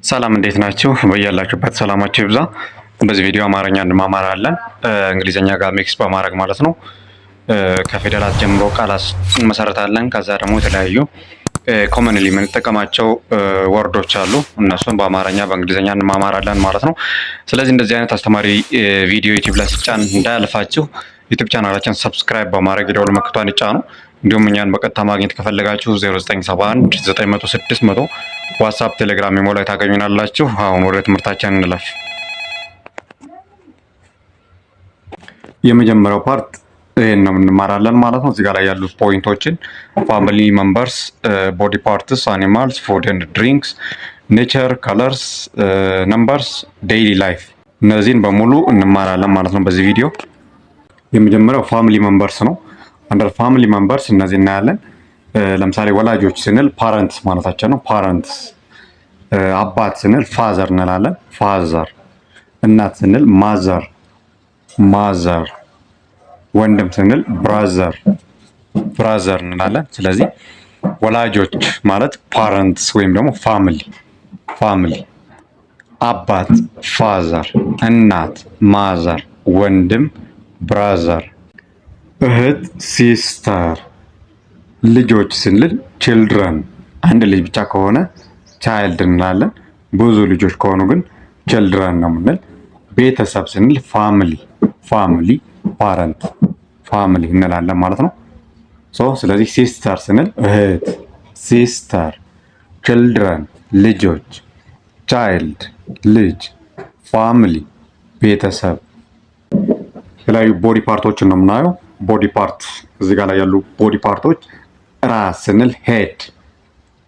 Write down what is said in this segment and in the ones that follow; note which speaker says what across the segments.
Speaker 1: ሰላም እንዴት ናችሁ? በያላችሁበት ሰላማችሁ ይብዛ። በዚህ ቪዲዮ አማርኛ እንማማራለን። እንግሊዘኛ ጋር ሚክስ በማድረግ ማለት ነው። ከፊደላት ጀምሮ ቃላት እንመሰረታለን። ከዛ ደግሞ የተለያዩ ኮመንሊ የምንጠቀማቸው ወርዶች አሉ። እነሱን በአማርኛ በእንግሊዘኛ እንማማራለን ማለት ነው። ስለዚህ እንደዚህ አይነት አስተማሪ ቪዲዮ ዩቲዩብ ላይ ሲጫን እንዳያልፋችሁ ዩቲዩብ ቻናላችን ሰብስክራይብ በማድረግ የደወል ምልክቷን ይጫኑ። እንዲሁም እኛን በቀጥታ ማግኘት ከፈለጋችሁ 0971 900 600 ዋትስአፕ፣ ቴሌግራም፣ ኢሞ ላይ ታገኙናላችሁ። አሁን ወደ ትምህርታችን እንለፍ። የመጀመሪያው ፓርት ይሄን ነው እንማራለን ማለት ነው። እዚህ ጋር ላይ ያሉት ፖይንቶችን ፋሚሊ ሜምበርስ፣ ቦዲ ፓርትስ፣ አኒማልስ፣ ፉድ ኤንድ ድሪንክስ፣ ኔቸር፣ ከለርስ፣ ነምበርስ፣ ዴይሊ ላይፍ እነዚህን በሙሉ እንማራለን ማለት ነው በዚህ ቪዲዮ። የመጀመሪያው ፋሚሊ ሜምበርስ ነው። አንደር ፋሚሊ ሜምበርስ እነዚህ እናያለን። ለምሳሌ ወላጆች ስንል ፓረንትስ ማለታችን ነው። ፓረንትስ። አባት ስንል ፋዘር እንላለን። ፋዘር። እናት ስንል ማዘር፣ ማዘር። ወንድም ስንል ብራዘር፣ ብራዘር እንላለን። ስለዚህ ወላጆች ማለት ፓረንትስ ወይም ደግሞ ፋሚሊ፣ ፋሚሊ። አባት ፋዘር፣ እናት ማዘር፣ ወንድም ብራዘር፣ እህት ሲስተር። ልጆች ስንል ችልድረን፣ አንድ ልጅ ብቻ ከሆነ ቻይልድ እንላለን። ብዙ ልጆች ከሆኑ ግን ችልድረን ነው የምንል። ቤተሰብ ስንል ፋሚሊ፣ ፋሚሊ፣ ፓረንት፣ ፋሚሊ እንላለን ማለት ነው። ስለዚህ ሲስተር ስንል እህት፣ ሲስተር። ችልድረን ልጆች፣ ቻይልድ ልጅ፣ ፋሚሊ ቤተሰብ። የተለያዩ ቦዲ ፓርቶችን ነው የምናየው። ቦዲ ፓርት እዚህ ጋር ላይ ያሉ ቦዲ ፓርቶች ራስ ስንል ሄድ፣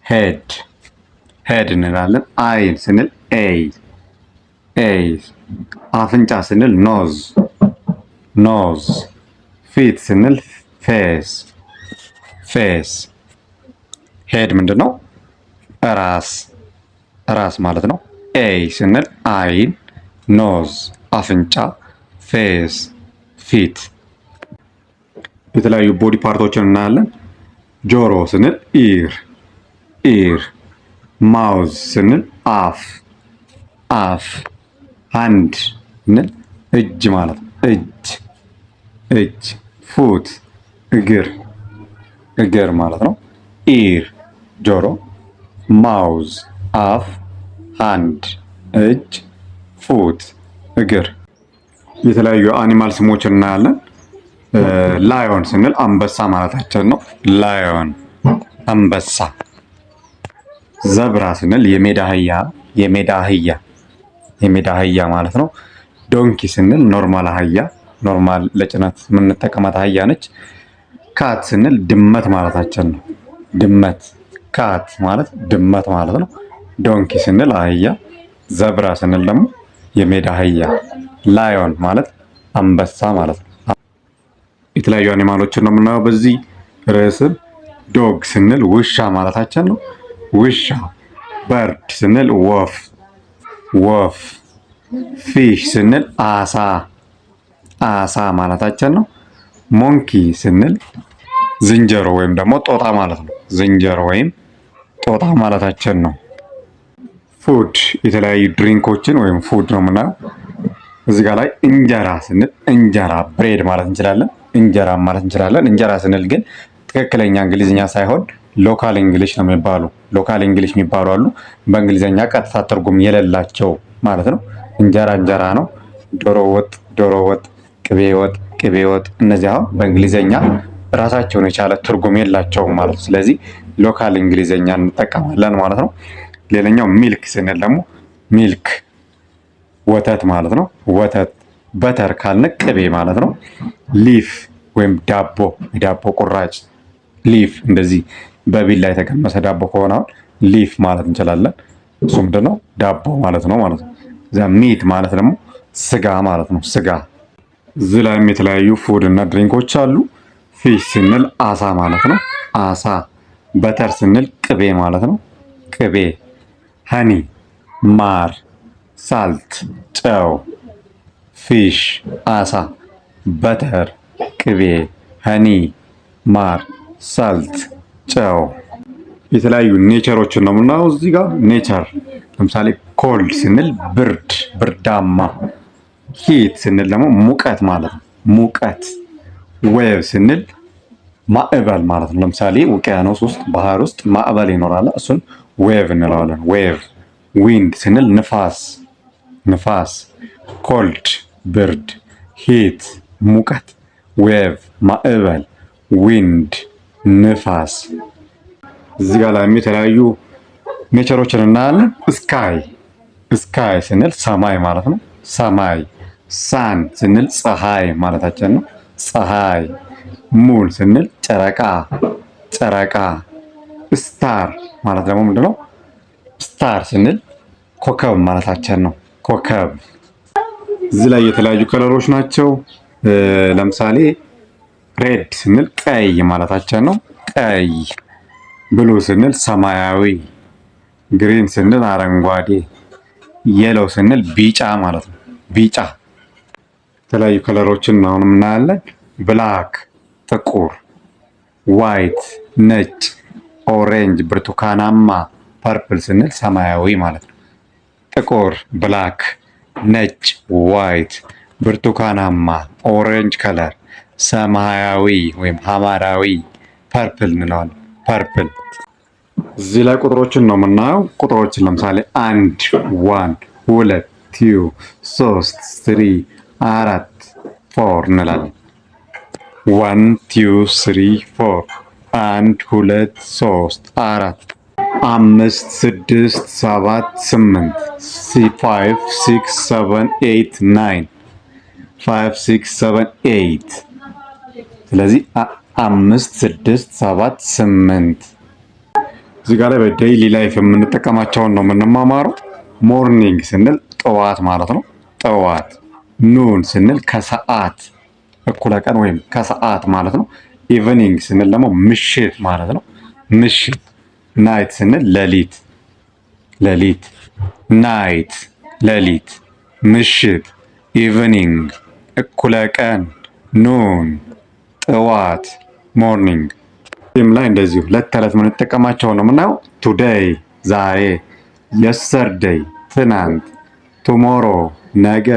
Speaker 1: ሄድ፣ ሄድ እንላለን። አይን ስንል ኤይ፣ ኤይ። አፍንጫ ስንል ኖዝ፣ ኖዝ። ፊት ስንል ፌስ፣ ፌስ። ሄድ ምንድን ነው? ራስ፣ ራስ ማለት ነው። ኤይ ስንል አይን፣ ኖዝ አፍንጫ፣ ፌስ ፊት። የተለያዩ ቦዲ ፓርቶችን እናያለን። ጆሮ ስንል ኢር፣ ኢር። ማውዝ ስንል አፍ፣ አፍ። ሃንድ ስንል እጅ ማለት ነው። እጅ፣ እጅ። ፉት እግር፣ እግር ማለት ነው። ኢር ጆሮ፣ ማውዝ አፍ፣ ሃንድ እጅ፣ ፉት እግር። የተለያዩ አኒማል ስሞችን እናያለን። ላዮን ስንል አንበሳ ማለታችን ነው። ላዮን አንበሳ። ዘብራ ስንል የሜዳ አህያ፣ የሜዳ አህያ፣ የሜዳ አህያ ማለት ነው። ዶንኪ ስንል ኖርማል አህያ፣ ኖርማል ለጭነት የምንጠቀማት አህያ ነች። ካት ስንል ድመት ማለታችን ነው። ድመት፣ ካት ማለት ድመት ማለት ነው። ዶንኪ ስንል አህያ፣ ዘብራ ስንል ደግሞ የሜዳ አህያ፣ ላዮን ማለት አንበሳ ማለት ነው። የተለያዩ አኒማሎችን ነው የምናየው በዚህ ርዕስም። ዶግ ስንል ውሻ ማለታችን ነው። ውሻ። በርድ ስንል ወፍ፣ ወፍ። ፊሽ ስንል አሳ፣ አሳ ማለታችን ነው። ሞንኪ ስንል ዝንጀሮ ወይም ደግሞ ጦጣ ማለት ነው። ዝንጀሮ ወይም ጦጣ ማለታችን ነው። ፉድ የተለያዩ ድሪንኮችን ወይም ፉድ ነው የምናየው። እዚህ ጋር ላይ እንጀራ ስንል እንጀራ ብሬድ ማለት እንችላለን። እንጀራ ማለት እንችላለን። እንጀራ ስንል ግን ትክክለኛ እንግሊዝኛ ሳይሆን ሎካል እንግሊሽ ነው የሚባሉ። ሎካል እንግሊሽ የሚባሉ አሉ። በእንግሊዝኛ ቀጥታ ትርጉም የሌላቸው ማለት ነው። እንጀራ እንጀራ ነው። ዶሮ ወጥ ዶሮ ወጥ፣ ቅቤ ወጥ ቅቤ ወጥ። እነዚህ አሁን በእንግሊዝኛ ራሳቸውን የቻለ ትርጉም የላቸውም ማለት ነው። ስለዚህ ሎካል እንግሊዝኛ እንጠቀማለን ማለት ነው። ሌላኛው ሚልክ ስንል ደግሞ ሚልክ ወተት ማለት ነው። ወተት። በተር ካልነ ቅቤ ማለት ነው። ሊፍ ወይም ዳቦ፣ የዳቦ ቁራጭ ሊፍ። እንደዚህ በቢላ የተቀመሰ ዳቦ ከሆነ አሁን ሊፍ ማለት እንችላለን። እሱ ምንድን ነው? ዳቦ ማለት ነው ማለት ነው። እዛ ሚት ማለት ደግሞ ስጋ ማለት ነው። ስጋ። እዚህ ላይም የተለያዩ ፉድ እና ድሪንኮች አሉ። ፊሽ ስንል አሳ ማለት ነው። አሳ። በተር ስንል ቅቤ ማለት ነው። ቅቤ። ሀኒ ማር፣ ሳልት ጨው። ፊሽ አሳ፣ በተር ቅቤ፣ ሀኒ ማር፣ ሳልት ጨው። የተለያዩ ኔቸሮችን ነው የምናየው እዚህ ጋር። ኔቸር ለምሳሌ ኮልድ ስንል ብርድ፣ ብርዳማ። ሂት ስንል ደግሞ ሙቀት ማለት ነው፣ ሙቀት። ዌቭ ስንል ማዕበል ማለት ነው። ለምሳሌ ውቅያኖስ ውስጥ ባህር ውስጥ ማዕበል ይኖራል፣ እሱን ዌቭ እንለዋለን። ዌቭ። ዊንድ ስንል ንፋስ፣ ንፋስ። ኮልድ ብርድ፣ ሂት ሙቀት፣ ዌቭ ማዕበል፣ ዊንድ ንፋስ። እዚህ ጋር ላይ የተለያዩ ኔቸሮችን እናያለን። ስካይ፣ ስካይ ስንል ሰማይ ማለት ነው፣ ሰማይ። ሳን ስንል ፀሐይ ማለታችን ነው፣ ፀሐይ። ሙን ስንል ጨረቃ፣ ጨረቃ። ስታር ማለት ደግሞ ምንድነው? ስታር ስንል ኮከብ ማለታችን ነው፣ ኮከብ። እዚህ ላይ የተለያዩ ከለሮች ናቸው። ለምሳሌ ሬድ ስንል ቀይ ማለታችን ነው፣ ቀይ። ብሉ ስንል ሰማያዊ፣ ግሪን ስንል አረንጓዴ፣ የለው ስንል ቢጫ ማለት ነው፣ ቢጫ። የተለያዩ ከለሮችን አሁን እናያለን። ብላክ ጥቁር፣ ዋይት ነጭ፣ ኦሬንጅ ብርቱካናማ፣ ፐርፕል ስንል ሰማያዊ ማለት ነው። ጥቁር ብላክ፣ ነጭ ዋይት፣ ብርቱካናማ ኦሬንጅ ከለር፣ ሰማያዊ ወይም ሐመራዊ ፐርፕል እንለዋለን፣ ፐርፕል። እዚህ ላይ ቁጥሮችን ነው የምናየው። ቁጥሮችን ለምሳሌ 1 1 2 2 3 3 4 4 እንላለን። 1 2 3 4 1 2 3 4 5 6 7 8 5 6 7 8 9 5 6 7 8 ስለዚህ 5 6 7 8 እዚህ ጋር ላይ በዴይሊ ላይፍ የምንጠቀማቸውን ነው የምንማማረው። ሞርኒንግ ስንል ጠዋት ማለት ነው፣ ጠዋት። ኑን ስንል ከሰዓት፣ እኩለ ቀን ወይም ከሰዓት ማለት ነው። ኢቭኒንግ ስንል ደግሞ ምሽት ማለት ነው፣ ምሽት። ናይት ስንል ሌሊት፣ ሌሊት። ናይት ሌሊት፣ ምሽት። ኢቭኒንግ እኩለ ቀን፣ ኑን ጠዋት፣ ሞርኒንግ። ም ላይ እንደዚሁ ዕለት ተዕለት የምንጠቀማቸው ነው የምናየው። ቱዴይ ዛሬ፣ የስተርዴይ ትናንት፣ ቱሞሮ ነገ፣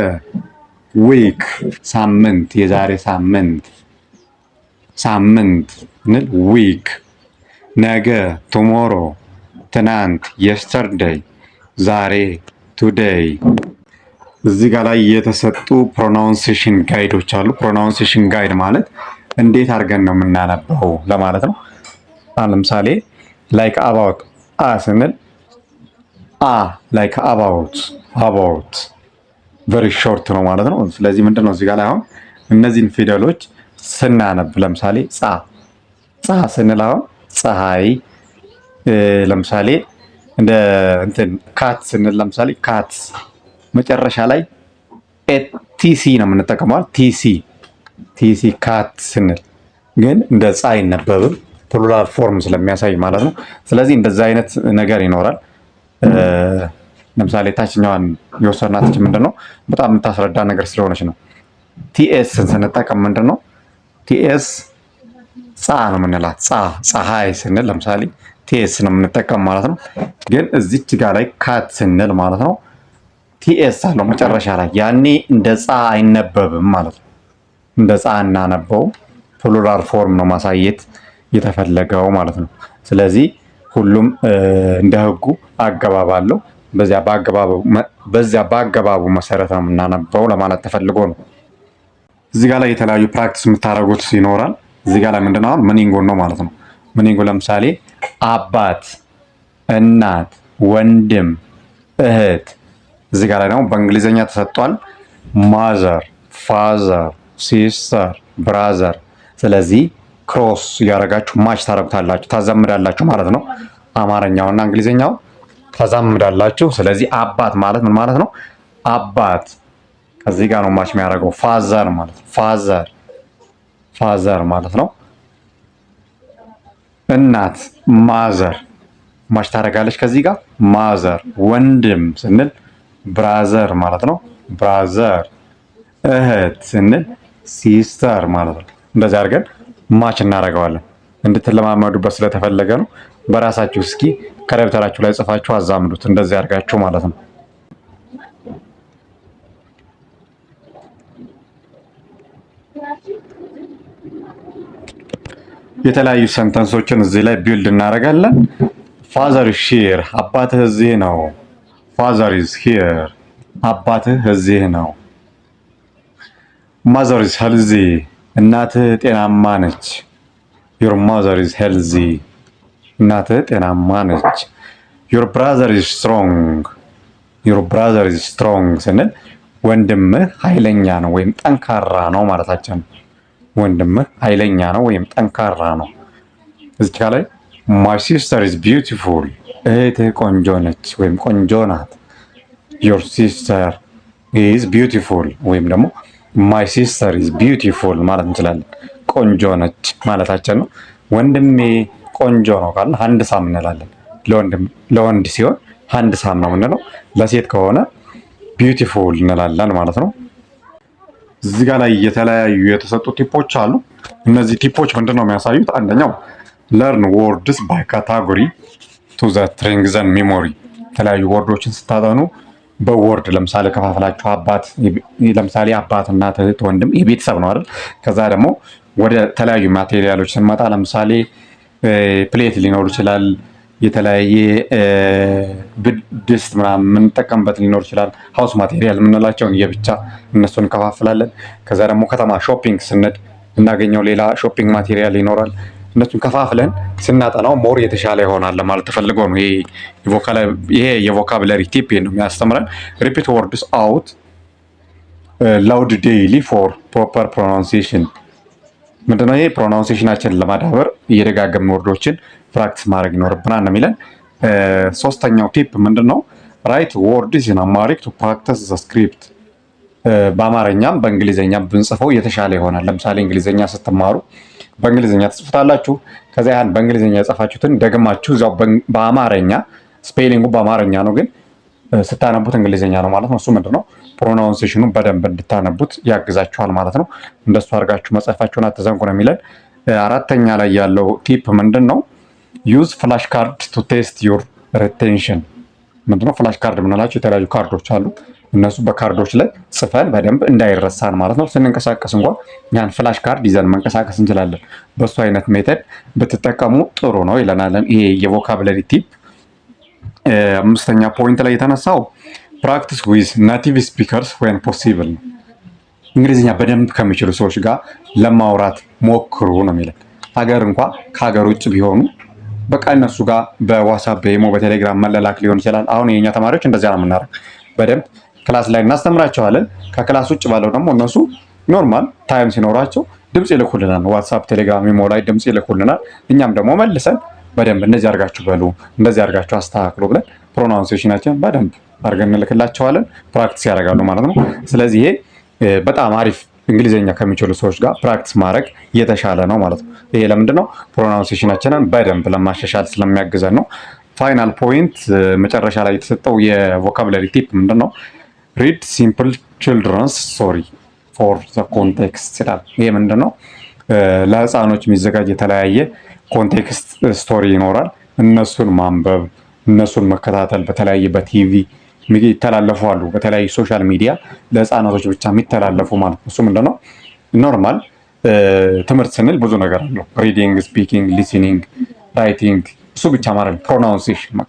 Speaker 1: ዊክ ሳምንት፣ የዛሬ ሳምንት፣ ሳምንት ስንል ዊክ። ነገ ቱሞሮ፣ ትናንት የስተርዴይ፣ ዛሬ ቱዴይ። እዚህ ጋር ላይ የተሰጡ ፕሮናውንሴሽን ጋይዶች አሉ። ፕሮናውንሴሽን ጋይድ ማለት እንዴት አድርገን ነው የምናነበው ለማለት ነው። ለምሳሌ ላይክ አባውት፣ አ ስንል አ ላይክ አባውት፣ አባውት ቨሪ ሾርት ነው ማለት ነው። ስለዚህ ምንድን ነው እዚህ ጋር ላይ አሁን እነዚህን ፊደሎች ስናነብ ለምሳሌ ጻ፣ ጻ ስንል አሁን ፀሐይ። ለምሳሌ እንደ እንትን ካት ስንል ለምሳሌ ካት መጨረሻ ላይ ቲሲ ነው የምንጠቀመው። ቲሲ፣ ቲሲ ካት ስንል ግን እንደ ጻ አይነበብም፣ ፕሉራል ፎርም ስለሚያሳይ ማለት ነው። ስለዚህ እንደዛ አይነት ነገር ይኖራል። ለምሳሌ ታችኛዋን የወሰድናት ምንድን ነው በጣም የምታስረዳ ነገር ስለሆነች ነው። ቲኤስን ስንጠቀም ምንድን ነው ቲኤስ ጻ ነው የምንላት። ጻ ፀሐይ ስንል ለምሳሌ ቲኤስ ነው የምንጠቀም ማለት ነው። ግን እዚች ጋር ላይ ካት ስንል ማለት ነው ቲኤስ አለው መጨረሻ ላይ። ያኔ እንደ ጻ አይነበብም ማለት ነው። እንደ ጻ እናነበው፣ ፕሉራል ፎርም ነው ማሳየት የተፈለገው ማለት ነው። ስለዚህ ሁሉም እንደ ህጉ አገባብ አለው። በዚያ በአገባቡ መሰረት ነው የምናነበው ለማለት ተፈልጎ ነው። እዚህ ጋር ላይ የተለያዩ ፕራክቲስ የምታደርጉት ይኖራል። እዚህ ጋር ላይ ምንድነው አሁን ምኒንጉን ነው ማለት ነው። ምኒንጉ ለምሳሌ አባት፣ እናት፣ ወንድም፣ እህት። እዚህ ጋር ላይ ደግሞ በእንግሊዝኛ ተሰጥቷል። ማዘር፣ ፋዘር፣ ሲስተር፣ ብራዘር። ስለዚህ ክሮስ እያደረጋችሁ ማች ታረጉታላችሁ፣ ታዛምዳላችሁ ማለት ነው። አማርኛውና እንግሊዝኛው ታዛምዳላችሁ። ስለዚህ አባት ማለት ምን ማለት ነው? አባት ከዚህ ጋር ነው ማች የሚያደርገው። ፋዘር ማለት ነው፣ ፋዘር፣ ፋዘር ማለት ነው። እናት ማዘር ማች ታደርጋለች ከዚህ ጋር ማዘር። ወንድም ስንል ብራዘር ማለት ነው፣ ብራዘር። እህት ስንል ሲስተር ማለት ነው። እንደዚህ አድርገን ማች እናደርገዋለን። እንድትለማመዱበት ስለተፈለገ ነው። በራሳችሁ እስኪ ከደብተራችሁ ላይ ጽፋችሁ አዛምዱት። እንደዚህ አድርጋችሁ ማለት ነው። የተለያዩ ሰንተንሶችን እዚህ ላይ ቢልድ እናደርጋለን። ፋዘር ኢዝ ሂር፣ አባትህ እዚህ ነው። ፋዘር ኢዝ ሂር፣ አባትህ እዚህ ነው። ማዘር ኢዝ ሄልዚ፣ እናትህ ጤናማ ነች። ዩር ማዘር ኢዝ ሄልዚ፣ እናትህ ጤናማ ነች። ዩር ብራዘር ኢዝ ስትሮንግ፣ ዩር ብራዘር ኢዝ ስትሮንግ ስንል ወንድምህ ኃይለኛ ነው ወይም ጠንካራ ነው ማለታችን ነው። ወንድምህ ኃይለኛ ነው ወይም ጠንካራ ነው። እዚህ ላይ ማይ ሲስተር ኢዝ ቢዩቲፉል፣ እህትህ ቆንጆ ነች ወይም ቆንጆ ናት። ዮር ሲስተር ኢዝ ቢዩቲፉል ወይም ደግሞ ማይ ሲስተር ኢዝ ቢዩቲፉል ማለት እንችላለን። ቆንጆ ነች ማለታችን ነው። ወንድሜ ቆንጆ ነው ካልን ሃንድ ሳም እንላለን። ለወንድ ሲሆን ሃንድ ሳም ነው የምንለው፣ ለሴት ከሆነ ቢዩቲፉል እንላለን ማለት ነው። እዚህ ጋር ላይ የተለያዩ የተሰጡ ቲፖች አሉ። እነዚህ ቲፖች ምንድን ነው የሚያሳዩት? አንደኛው ለርን ወርድስ ባይ ካታጎሪ ቱ ዘ ስትሬንግዘን ሜሞሪ። የተለያዩ ወርዶችን ስታጠኑ በወርድ ለምሳሌ ከፋፍላችሁ አባት፣ ለምሳሌ አባት፣ እናት፣ እህት፣ ወንድም የቤተሰብ ነው አይደል? ከዛ ደግሞ ወደ ተለያዩ ማቴሪያሎች ስንመጣ ለምሳሌ ፕሌት ሊኖር ይችላል፣ የተለያየ ድስት ምናምን የምንጠቀምበት ሊኖር ይችላል። ሀውስ ማቴሪያል የምንላቸውን የብቻ እነሱን እንከፋፍላለን። ከዛ ደግሞ ከተማ ሾፒንግ ስንድ እናገኘው ሌላ ሾፒንግ ማቴሪያል ይኖራል። እነሱን ከፋፍለን ስናጠናው ሞር የተሻለ ይሆናል ለማለት ተፈልጎ ነው። ይሄ የቮካብለሪ ቲፕ ነው የሚያስተምረን። ሪፒት ወርድስ አውት ላውድ ዴይሊ ፎር ፕሮፐር ፕሮናንሲዬሽን። ምንድነው ይሄ? ፕሮናንሲዬሽናችንን ለማዳበር እየደጋገምን ወርዶችን ፕራክቲስ ማድረግ ይኖርብናል ነው የሚለን። ሶስተኛው ቲፕ ምንድነው? ራይት ወርድስ ኢን አማሪክ ቱ ፕራክቲስ ዘ ስክሪፕት። በአማርኛም በእንግሊዝኛም ብንጽፈው የተሻለ ይሆናል። ለምሳሌ እንግሊዝኛ ስትማሩ በእንግሊዝኛ ትጽፉታላችሁ። ከዚያ ያን በእንግሊዝኛ የጻፋችሁትን ደግማችሁ እዛው በአማርኛ ስፔሊንጉ በአማርኛ ነው፣ ግን ስታነቡት እንግሊዝኛ ነው ማለት ነው። እሱ ምንድነው ፕሮናውንሴሽኑን በደንብ እንድታነቡት ያግዛችኋል ማለት ነው። እንደሱ አድርጋችሁ መጻፋችሁን አትዘንጉ ነው የሚለን። አራተኛ ላይ ያለው ቲፕ ምንድን ነው? ዩዝ ፍላሽ ካርድ ቱ ቴስት ዩር ሪቴንሽን። ምንድነው ፍላሽ ካርድ የምንላቸው? የተለያዩ ካርዶች አሉ። እነሱ በካርዶች ላይ ጽፈን በደንብ እንዳይረሳን ማለት ነው። ስንንቀሳቀስ እንኳን ያን ፍላሽ ካርድ ይዘን መንቀሳቀስ እንችላለን። በሱ አይነት ሜተድ ብትጠቀሙ ጥሩ ነው ይለናለን። ይሄ የቮካብለሪ ቲፕ አምስተኛ ፖይንት ላይ የተነሳው ፕራክቲስ ዊዝ ናቲቭ ስፒከርስ ዌን ፖሲብል ነው። እንግሊዝኛ በደንብ ከሚችሉ ሰዎች ጋር ለማውራት ሞክሩ ነው የሚለን። ሀገር እንኳ ከሀገር ውጭ ቢሆኑ በቃ እነሱ ጋር በዋትስአፕ በኢሞ በቴሌግራም መለላክ ሊሆን ይችላል። አሁን የኛ ተማሪዎች እንደዚያ ነው የምናደርግ። በደንብ ክላስ ላይ እናስተምራቸዋለን። ከክላስ ውጭ ባለው ደግሞ እነሱ ኖርማል ታይም ሲኖራቸው ድምፅ ይልኩልናል። ዋትስአፕ ቴሌግራም ኢሞ ላይ ድምፅ ይልኩልናል። እኛም ደግሞ መልሰን በደንብ እንደዚህ አድርጋችሁ በሉ፣ እንደዚህ አድርጋችሁ አስተካክሉ ብለን ፕሮናውንሴሽናችን በደንብ አድርገን እንልክላቸዋለን። ፕራክቲስ ያደርጋሉ ማለት ነው። ስለዚህ ይሄ በጣም አሪፍ እንግሊዝኛ ከሚችሉ ሰዎች ጋር ፕራክቲስ ማድረግ የተሻለ ነው ማለት ነው። ይሄ ለምንድን ነው? ፕሮናውንሴሽናችንን በደንብ ለማሻሻል ስለሚያግዘን ነው። ፋይናል ፖይንት መጨረሻ ላይ የተሰጠው የቮካብለሪ ቲፕ ምንድን ነው? ሪድ ሲምፕል ችልድረንስ ስቶሪ ፎር ዘ ኮንቴክስት ይላል። ይሄ ምንድን ነው? ለህፃኖች የሚዘጋጅ የተለያየ ኮንቴክስት ስቶሪ ይኖራል። እነሱን ማንበብ፣ እነሱን መከታተል በተለያየ በቲቪ የሚተላለፉ አሉ፣ በተለያዩ ሶሻል ሚዲያ ለህፃናቶች ብቻ የሚተላለፉ ማለት ነው። እሱ ምንድነው? ኖርማል ትምህርት ስንል ብዙ ነገር አለው። ሪዲንግ፣ ስፒኪንግ፣ ሊስኒንግ፣ ራይቲንግ እሱ ብቻ ማለት ፕሮናውንሴሽን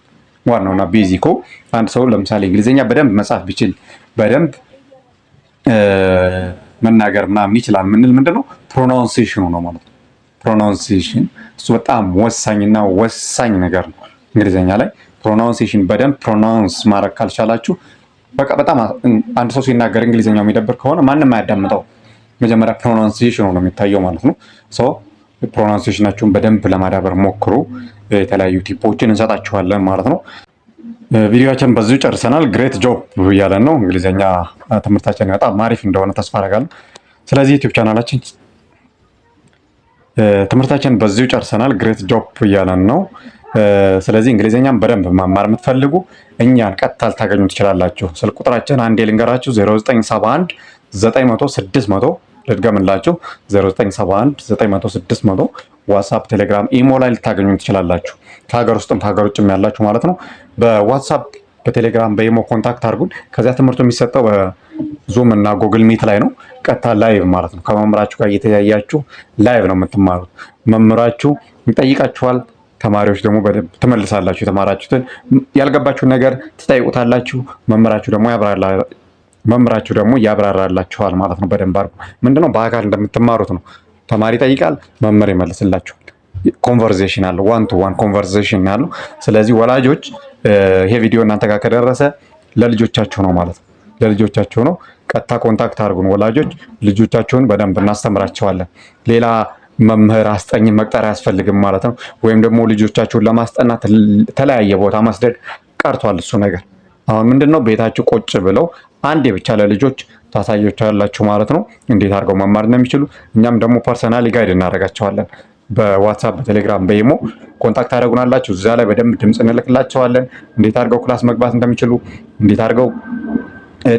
Speaker 1: ዋናውና ቤዚኮ። አንድ ሰው ለምሳሌ እንግሊዝኛ በደንብ መጻፍ ቢችል በደንብ መናገር ምናምን ይችላል ምንል ምንድነው? ፕሮናውንሴሽኑ ነው ማለት ነው። ፕሮናውንሴሽን እሱ በጣም ወሳኝና ወሳኝ ነገር ነው እንግሊዝኛ ላይ። ፕሮናውንሴሽን በደንብ ፕሮናውንስ ማድረግ ካልቻላችሁ በቃ በጣም አንድ ሰው ሲናገር እንግሊዝኛው የሚደብር ከሆነ ማንም አያዳምጠው። መጀመሪያ ፕሮናውንሴሽኑ ነው የሚታየው ማለት ነው። ሶ ፕሮናውንሴሽናችሁን በደንብ ለማዳበር ሞክሩ። የተለያዩ ቲፖችን እንሰጣችኋለን ማለት ነው። ቪዲዮችን በዚሁ ጨርሰናል። ግሬት ጆብ እያለን ነው። እንግሊዝኛ ትምህርታችን በጣም አሪፍ እንደሆነ ተስፋ አደርጋለሁ። ስለዚህ ዩቲዩብ ቻናላችን ትምህርታችን በዚሁ ጨርሰናል። ግሬት ጆብ እያለን ነው። ስለዚህ እንግሊዝኛን በደንብ መማር የምትፈልጉ እኛን ቀጥታ ልታገኙ ትችላላችሁ። ስልክ ቁጥራችን አንዴ ልንገራችሁ፣ 0971 900 600 ልድገምላችሁ፣ 0971 900 600 ዋትስአፕ፣ ቴሌግራም፣ ኢሞ ላይ ልታገኙ ትችላላችሁ። ከሀገር ውስጥም ከሀገር ውጭም ያላችሁ ማለት ነው። በዋትሳፕ በቴሌግራም በኢሞ ኮንታክት አድርጉን። ከዚያ ትምህርቱ የሚሰጠው በዙም እና ጉግል ሚት ላይ ነው። ቀጥታ ላይቭ ማለት ነው። ከመምህራችሁ ጋር እየተያያችሁ ላይቭ ነው የምትማሩት። መምህራችሁ ይጠይቃችኋል። ተማሪዎች ደግሞ በደንብ ትመልሳላችሁ። የተማራችሁትን ያልገባችሁን ነገር ትጠይቁታላችሁ። መምህራችሁ ደግሞ ያብራራላችኋል ማለት ነው። በደንብ አድርጎ ምንድነው በአካል እንደምትማሩት ነው። ተማሪ ይጠይቃል፣ መምህር ይመልስላችኋል። ኮንቨርሴሽን አለው፣ ዋን ቱ ዋን ኮንቨርሴሽን አለው። ስለዚህ ወላጆች ይሄ ቪዲዮ እናንተ ጋር ከደረሰ ለልጆቻችሁ ነው ማለት ነው። ለልጆቻችሁ ነው። ቀጥታ ኮንታክት አድርጉን ወላጆች። ልጆቻችሁን በደንብ እናስተምራቸዋለን። ሌላ መምህር አስጠኝ መቅጠር አያስፈልግም ማለት ነው። ወይም ደግሞ ልጆቻችሁን ለማስጠናት ተለያየ ቦታ መስደድ ቀርቷል እሱ ነገር። አሁን ምንድነው ቤታችሁ ቁጭ ብለው አንዴ ብቻ ለልጆች ታሳያላችሁ ማለት ነው፣ እንዴት አድርገው መማር እንደሚችሉ። እኛም ደግሞ ፐርሰናሊ ጋይድ እናደርጋቸዋለን። በዋትሳፕ በቴሌግራም በኢሞ ኮንታክት ታደርጉናላችሁ። እዛ ላይ በደንብ ድምፅ እንልክላቸዋለን። እንዴት አድርገው ክላስ መግባት እንደሚችሉ፣ እንዴት አድርገው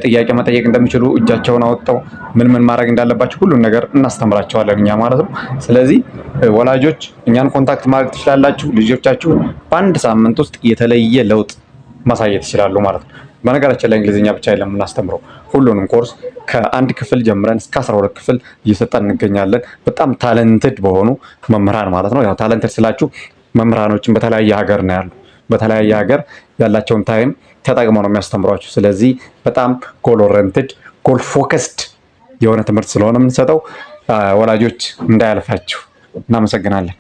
Speaker 1: ጥያቄ መጠየቅ እንደሚችሉ፣ እጃቸውን አወጣው ምን ማድረግ እንዳለባቸው ሁሉን ነገር እናስተምራቸዋለን እኛ ማለት ነው። ስለዚህ ወላጆች እኛን ኮንታክት ማድረግ ትችላላችሁ። ልጆቻችሁ በአንድ ሳምንት ውስጥ የተለየ ለውጥ ማሳየት ይችላሉ ማለት ነው። በነገራችን ላይ እንግሊዝኛ ብቻ የለም የምናስተምረው፣ ሁሉንም ኮርስ ከአንድ ክፍል ጀምረን እስከ 12 ክፍል እየሰጠን እንገኛለን። በጣም ታለንትድ በሆኑ መምህራን ማለት ነው። ያው ታለንትድ ስላችሁ መምህራኖችን በተለያየ ሀገር ነው ያሉ። በተለያየ ሀገር ያላቸውን ታይም ተጠቅመው ነው የሚያስተምሯችሁ። ስለዚህ በጣም ጎል ኦሪየንትድ ጎል ፎከስድ የሆነ ትምህርት ስለሆነ የምንሰጠው ወላጆች እንዳያልፋችሁ። እናመሰግናለን።